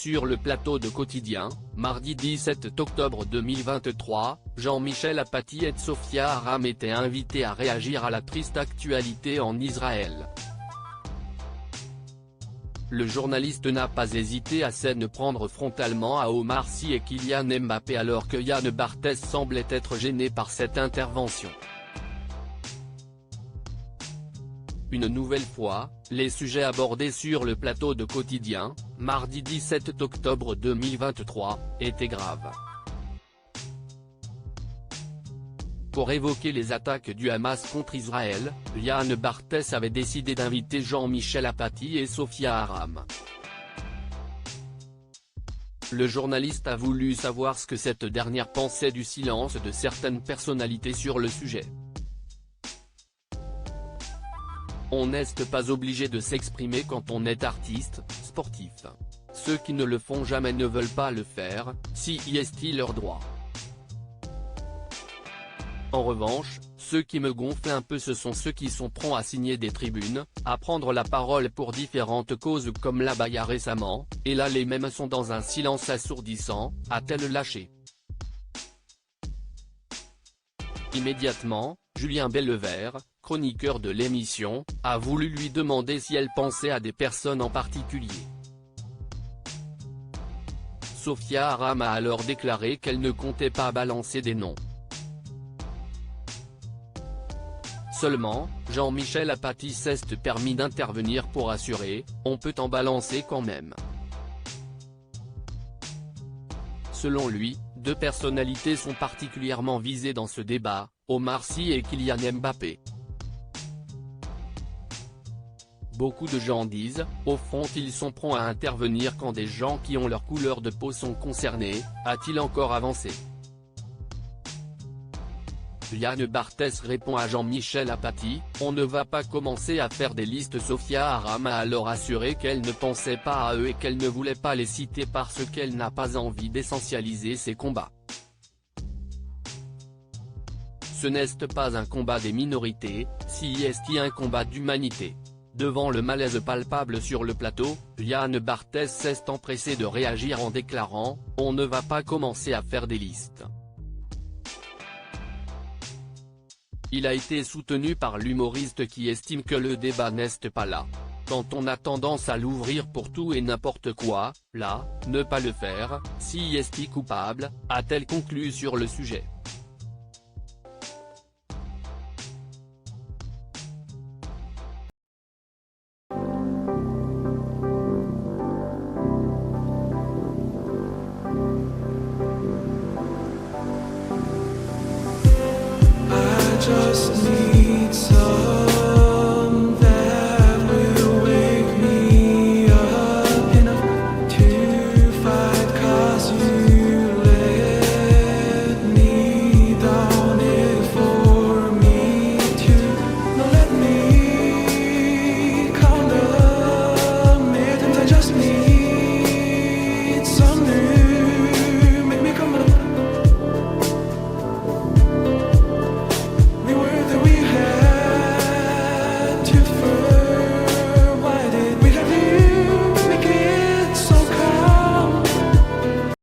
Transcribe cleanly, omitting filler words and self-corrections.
Sur le plateau de Quotidien, mardi 17 octobre 2023, Jean-Michel Apathy et Sofia Aram étaient invités à réagir à la triste actualité en Israël. Le journaliste n'a pas hésité à s'en prendre frontalement à Omar Sy et Kylian Mbappé alors que Yann Barthès semblait être gêné par cette intervention. Une nouvelle fois, les sujets abordés sur le plateau de Quotidien, mardi 17 octobre 2023, étaient graves. Pour évoquer les attaques du Hamas contre Israël, Yann Barthès avait décidé d'inviter Jean-Michel Apathy et Sofia Aram. Le journaliste a voulu savoir ce que cette dernière pensait du silence de certaines personnalités sur le sujet. On n'est pas obligé de s'exprimer quand on est artiste, sportif. Ceux qui ne le font jamais ne veulent pas le faire, si est-il leur droit. En revanche, ceux qui me gonflent un peu ce sont ceux qui sont prompts à signer des tribunes, à prendre la parole pour différentes causes comme l'abaya récemment, et là les mêmes sont dans un silence assourdissant, a-t-elle lâché. Immédiatement, Julien Bellevert, chroniqueur de l'émission, a voulu lui demander si elle pensait à des personnes en particulier. Sofia Aram a alors déclaré qu'elle ne comptait pas balancer des noms. Seulement, Jean-Michel Apathy s'est permis d'intervenir pour assurer, on peut en balancer quand même. Selon lui, deux personnalités sont particulièrement visées dans ce débat, Omar Sy et Kylian Mbappé. Beaucoup de gens disent, au fond ils sont prompts à intervenir quand des gens qui ont leur couleur de peau sont concernés, a-t-il encore avancé. Yann Barthès répond à Jean-Michel Apathy, on ne va pas commencer à faire des listes. Sofia Aram a alors assuré qu'elle ne pensait pas à eux et qu'elle ne voulait pas les citer parce qu'elle n'a pas envie d'essentialiser ces combats. Ce n'est pas un combat des minorités, si est un combat d'humanité. Devant le malaise palpable sur le plateau, Yann Barthès s'est empressé de réagir en déclarant, on ne va pas commencer à faire des listes. Il a été soutenu par l'humoriste qui estime que le débat n'est pas là. Quand on a tendance à l'ouvrir pour tout et n'importe quoi, là, ne pas le faire, si est coupable, a-t-elle conclu sur le sujet. Just need